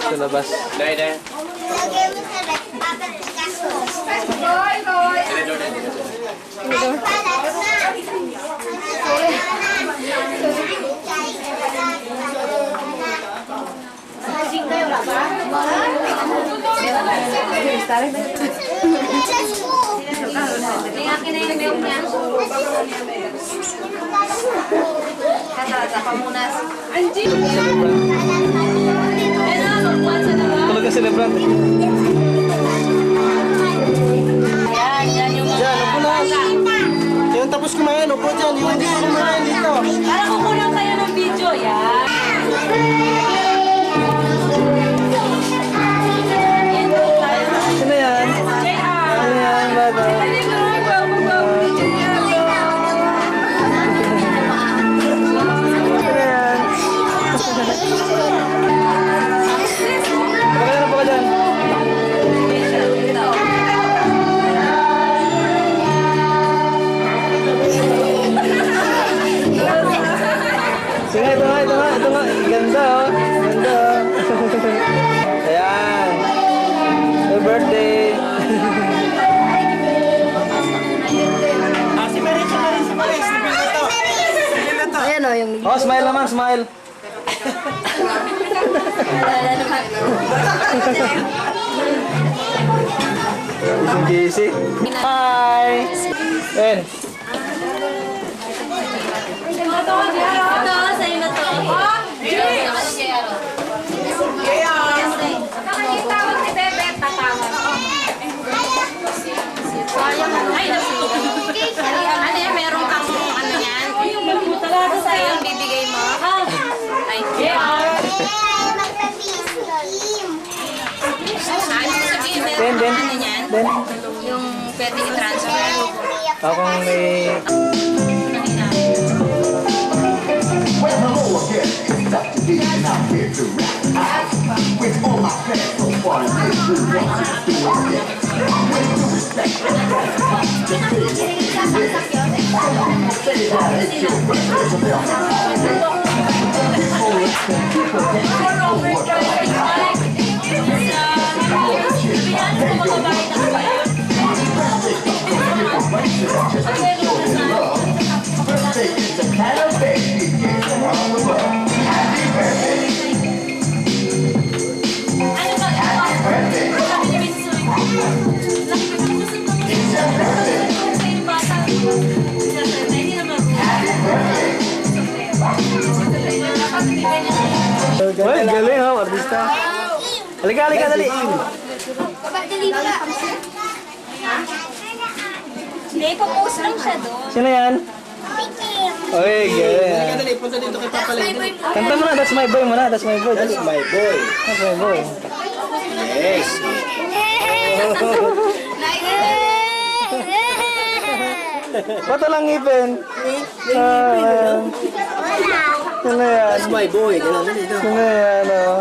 Sa labas. Dahil dahil. Tulog ka celebrant. Diyan, upo na. Yung tapos kumain, upo dyan. Yung hindi kumain dito. Parang kukulang kayo ng video, yan. Sino yan? Sino yan, bata? Sino yan? Pakala na po ka dyan. Sige, ito nga. Ganda, oh. Ganda, oh. Ayan. Happy birthday. Si Maris. Ayan o, yung... Oh, smile naman, smile. Gising-gising. Hi! Ben. Ito, sa'yo na to. Tawag ni Bebe, tatawag. Ano yan, meron kang ano yan? Sa'yo yung bibigay mo? Ay, sabihin, meron kang ano yan? Yung pwede i-transfer. Akong may... Well, hello again. It's Dr. D, and I'm here to rap. With all my fans so far, and this is what I'm doing. With due respect, just say that it's your birthday, so they'll have oh, it's the people that don't know birthday is a kind of baby, it's around the world. Happy birthday. Happy birthday. It's your birthday. Happy birthday. Uy, galing ha, artista. Halika, dali. Hindi, ipopost lang siya doon. Sino yan? Uy, galing. Dali, punta dito kay Papa Lay. Kanta mo na, that's my boy mo na, that's my boy. That's my boy. That's my boy. Yes. Ba't lang ngipin? Sino yan? That's my boy. Ganun na dito. Sino yan, oh?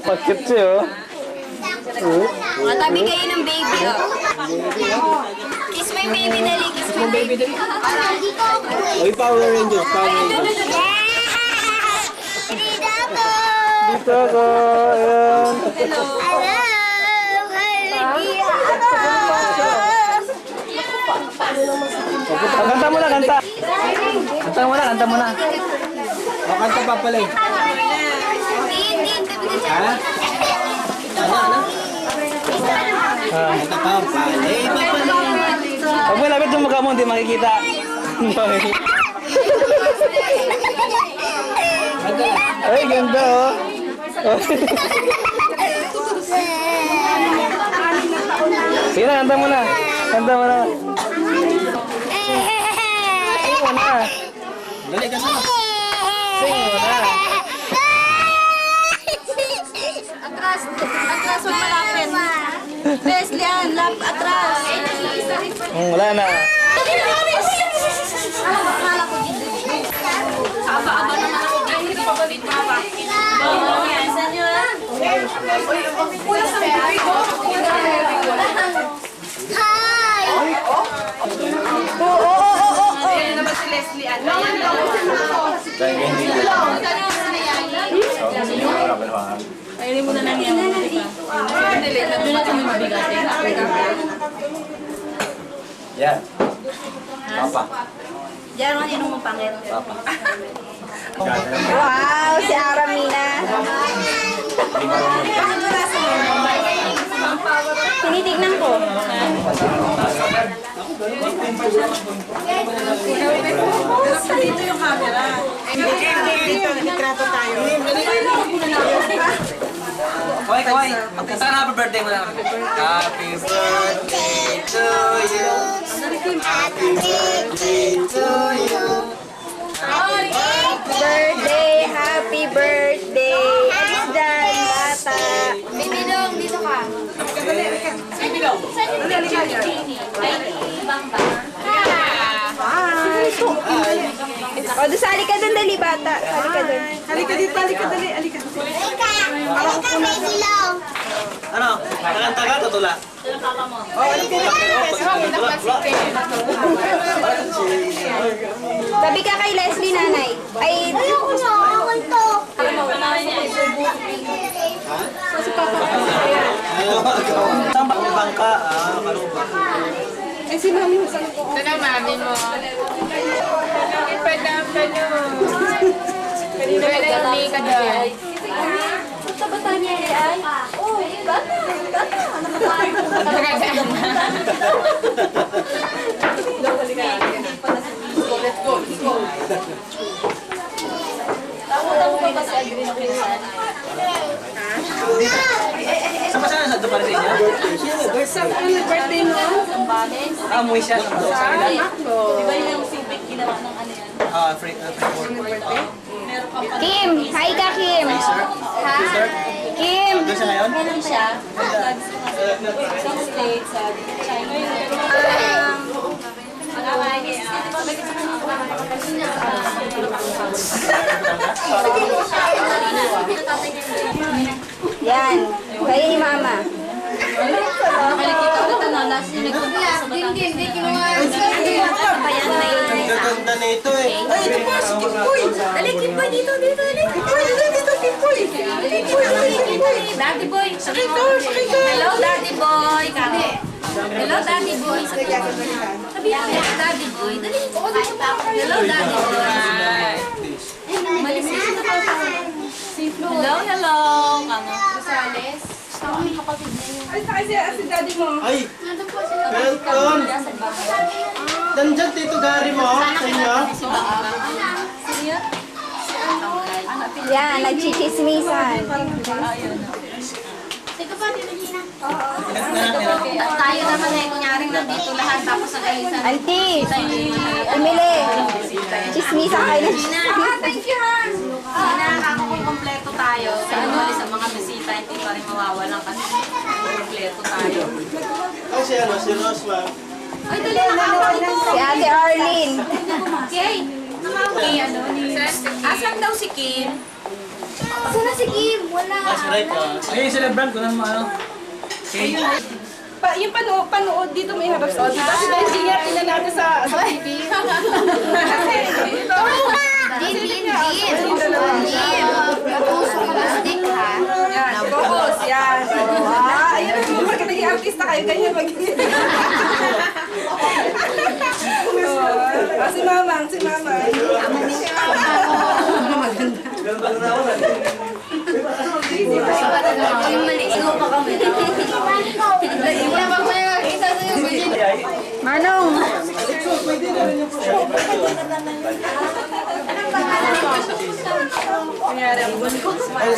Pakit siya, oh. Matabi kayo ng baby, oh. Kiss my baby, dali. Kiss my baby, dali. Oy, Power Rangers. Dito ako, ayan. Kanta mo na, kanta. Kanta mo na. O, kanta Papa Lay. Ha? Kanta Papa Lay. Huwag mo lapit yung mukha mo, hindi makikita. Ay, ganda, oh. Sige na, kanta mo na. Sing mo na. Dali, kanta mo. Sing mo na. Atras, huwag malapit. Leslie, atras. Wala na. Akala ko dito. Aba-aba naman ako. Ay, hindi pa balik na ba? Oo, yan. Saan nyo lang? Pula sa bibig ko. Hi! Oo. Ayan naman si Leslie. Ayan naman si Leslie. Yan. Papa. Diyan mo, ninong mong pangit. Papa. Wow, si Aramina. Tinitignan ko. Dito yung camera. Dito, litrato tayo. Kawai, kawai. Magkasama happy birthday mo na. Happy birthday to you. Happy birthday to you. Birthday, happy birthday. Alis dyan, bata. Baby Dong, dito ka. O, sali ka dun, dali, bata. Sali ka dun. Halika dito, halika dali, halika. Halika, Baby Dong. Ano? Nakanta ka, tutula? Tabi ka kay Leslie, nanay. Ay, Ayoko na, ako to. Saan ba may bangka? Karuba. Ito na, mami mo. Pwede yung Nika dyan. sa bata niya ay, oh, bata, ano ba tayo? Tamo pa ba si Adrian o Kinsan? Sama siya sa dupa rin niya? Sa birthday mo? Amoy siya sa sa kanila. Di ba yung feedback ginawa ng ano yan? Free board. Kim! Hi ka, Kim! Hi! Kim! Doon siya ngayon? Meron siya. Sa States, sa China. Yan. Kayo ni Mama. Nakikita ko ito na. Last year nagpunta sa Batangas. Ayan, may Gaganda na ito eh. Ay, ito po, si Kimboy. Dali, Kimboy, dito, dito, dali. Kimboy, dito, Kimboy. Daddy boy. Sakay ka. Hello, Daddy boy. Kami. Hello, Daddy boy. Sabihan mo, Daddy boy. Dali. Hello, Daddy boy. Malis na hello, hello. Kamo. Rosales. Kami kapatid na yun. Ay, sakay si daddy mo. Ay, Nandun po sila. welcome. Nandyan, Tito Gary mo. Sa inyo. Yan, nagchichismisan. Teka pa, Tito Gina. Tayo naman eh, kunyaring nandito lahat, tapos ang kaisan. Auntie, Emily, chismisan kayo na Thank you, ha. Nakakako kung kompleto tayo. Sa mga bisita, hindi pa rin mawawalan kasi kompleto tayo. Ay, si ano, si Roswell. Ay, dali nakakawin ko. si Ate Arlene. Kay, nakakawin ano ni... Asan daw si Kim? Sana si Kim? Wala. Ayun, celebrant ko na mo ano. Okay. Yung panood dito may harap sa dito. Kasi hindi nga tingnan natin sa TV. Din. Puso ka ba stick, ha? Yan, focus, yan. Ah, ayun, pagka naging artista kayo, ganyan magiging. Si Mamang, si Mamang. Yung maliit pa kami. Wala pa may nakita sa'yo. Manong,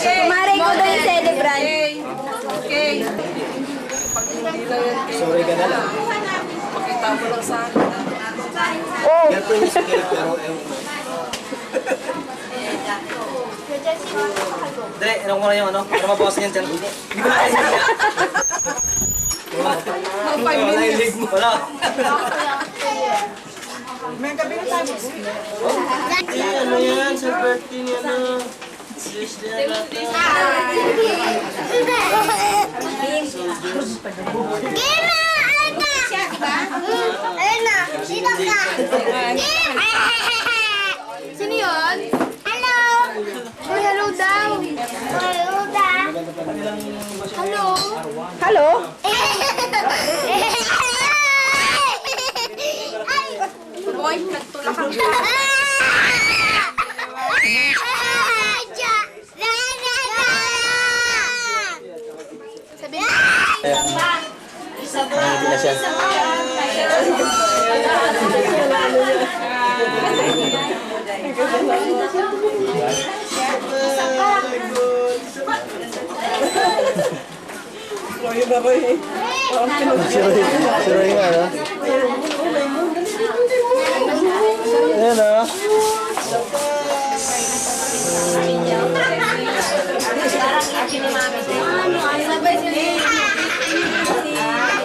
kumare ko daw yung celebrant. Okay. Sorry ka na lang. Pakita mo lang sa akin. Oh, Girlfriend is okay, pero Dre, ano ko na yung ano? Para mabawasan yung tiyan. Hindi ko na kaya niya. Wala yung leg mo. Wala. May gabi na tayo. Ano yan? Sa birthday niya na. Sino ka? Sino yun? Hello! Uy, hello daw. Hello daw. Hello. hello? boy. Nagtulak ang Hindi na siya. Siro nga, no? Ayan, no?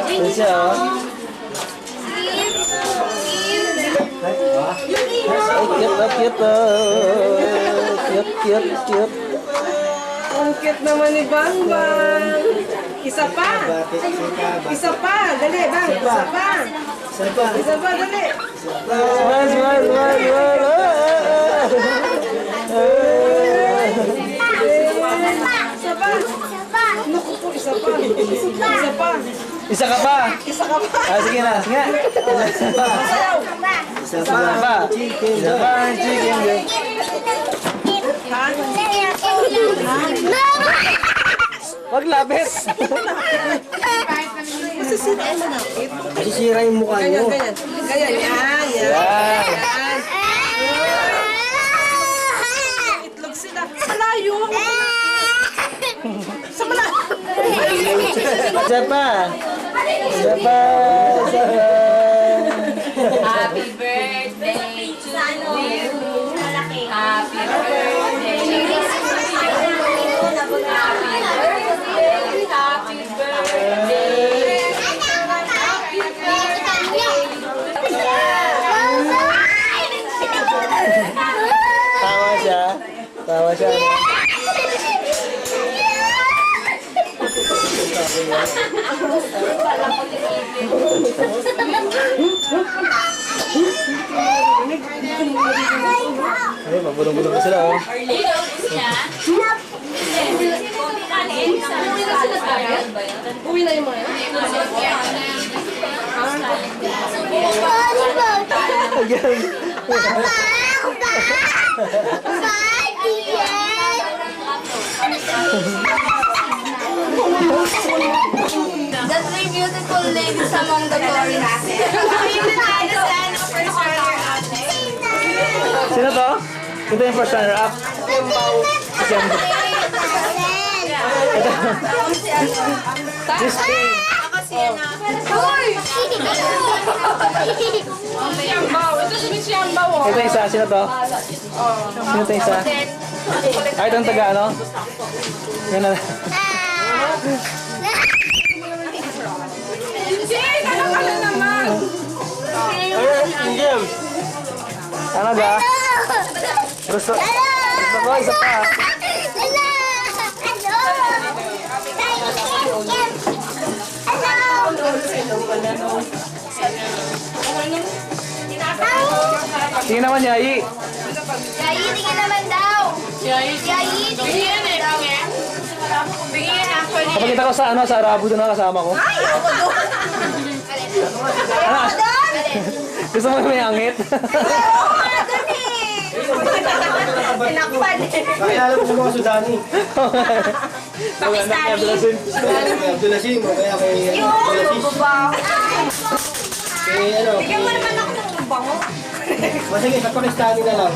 Ayan siya, oh. Cute, cute. Ang cute naman ni Bang Bang. Isa pa. Isa pa. Dali, Bang. Isa pa. Isa pa, dali. Smile. Isa pa. Naku po, isa pa. Isa pa. Isa ka pa. Isa ka pa. Ah, sige na, sige. Isa pa. Sayaw. Isa pa. Isa pa ang chicken. Wag lapit. Masisira yung mukha Ganyan, niyo. ganyan. Ganyan, yan. Yan. Itlog sila. Malayo. Sa malayo. Isa pa. Isa pa. Happy birthday to you. Happy birthday. Happy birthday. Tawa siya. Ay, mabulong-bulong na sila, oh. Uwi na yung mga yan. The three beautiful ladies among the foreigners. Sino to? Ito yung first runner-up. Ito yung isa. Sino to? Sino to yung isa? Ay, ito ang taga, ano? Yan na. Ano ga? Gusto ko, isa pa. Tingin naman niya, Yi. Yayi, tingin naman daw. Yayi, tingin daw. Kapagkita ko sa ano, sa Arabo doon na kasama ko. Ay, ako doon. Ano? Gusto mo may angit? Oo nga doon eh. Tinakpan eh. Kaya alam ko mga Sudani. Pakistani. Abdulasim o kaya kay Abdulaziz. Babaw. Kay ano? Bigyan mo naman ako ng bango. Sige, sa Pakistani na lang.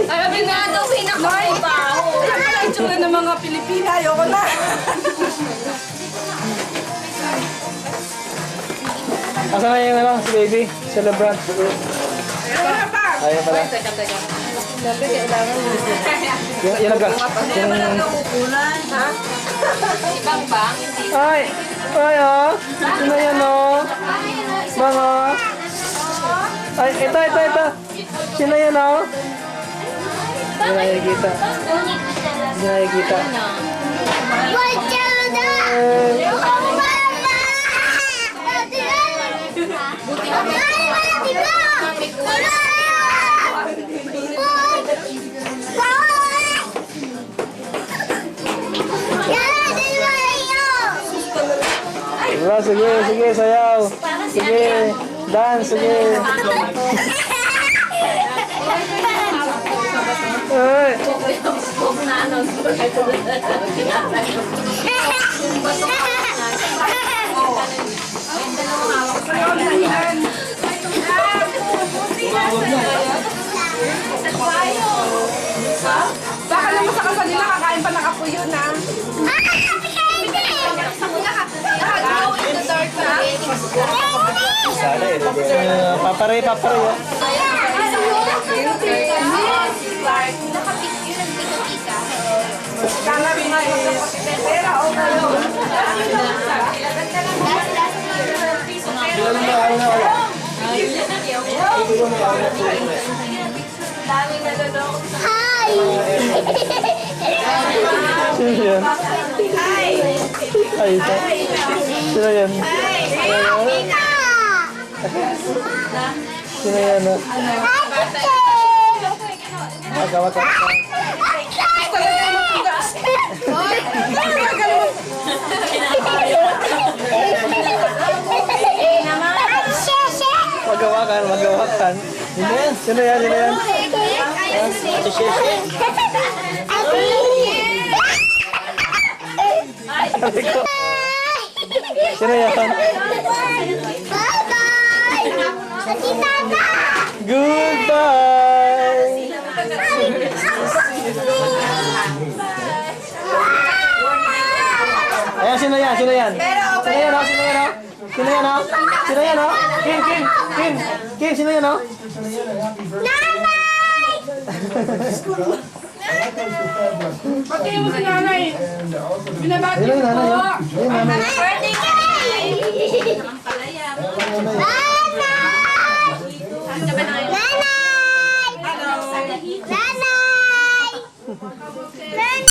Sabi nga daw, pinakabaho. Yan pala yung tsura ng mga Pilipina. Ayoko na. Asa na yung ano, si baby? Celebrant. Ayoko pa. Ayun pala. Yung nagka. Ibang bang? Ay! Ay, oh! Sino yan, oh? Mga... Ay, ito. Sino yan, oh? Hindi nakikita. Hindi nakikita. Wala, sige, sayaw. Sige, dance, sige. Ay. Baka naman sa kasal nila, kakain pa ng apo yun, ha? Sana eh. Papare. Oh. Sana rin nga yung pera o kayo. Sila lang ba ayaw na wala? Sino yan? Ay, ito. Sino yan? Sino yan? Wag. Magawakan. Sino yan? Ate Sheshe. Sino yan? Goodbye! Ayan, sino yan? Sino yan? Kim, sino yan? Pati mo si nanay. Binabati Ayun, ko nanay. po. Birthday cake! Nanay!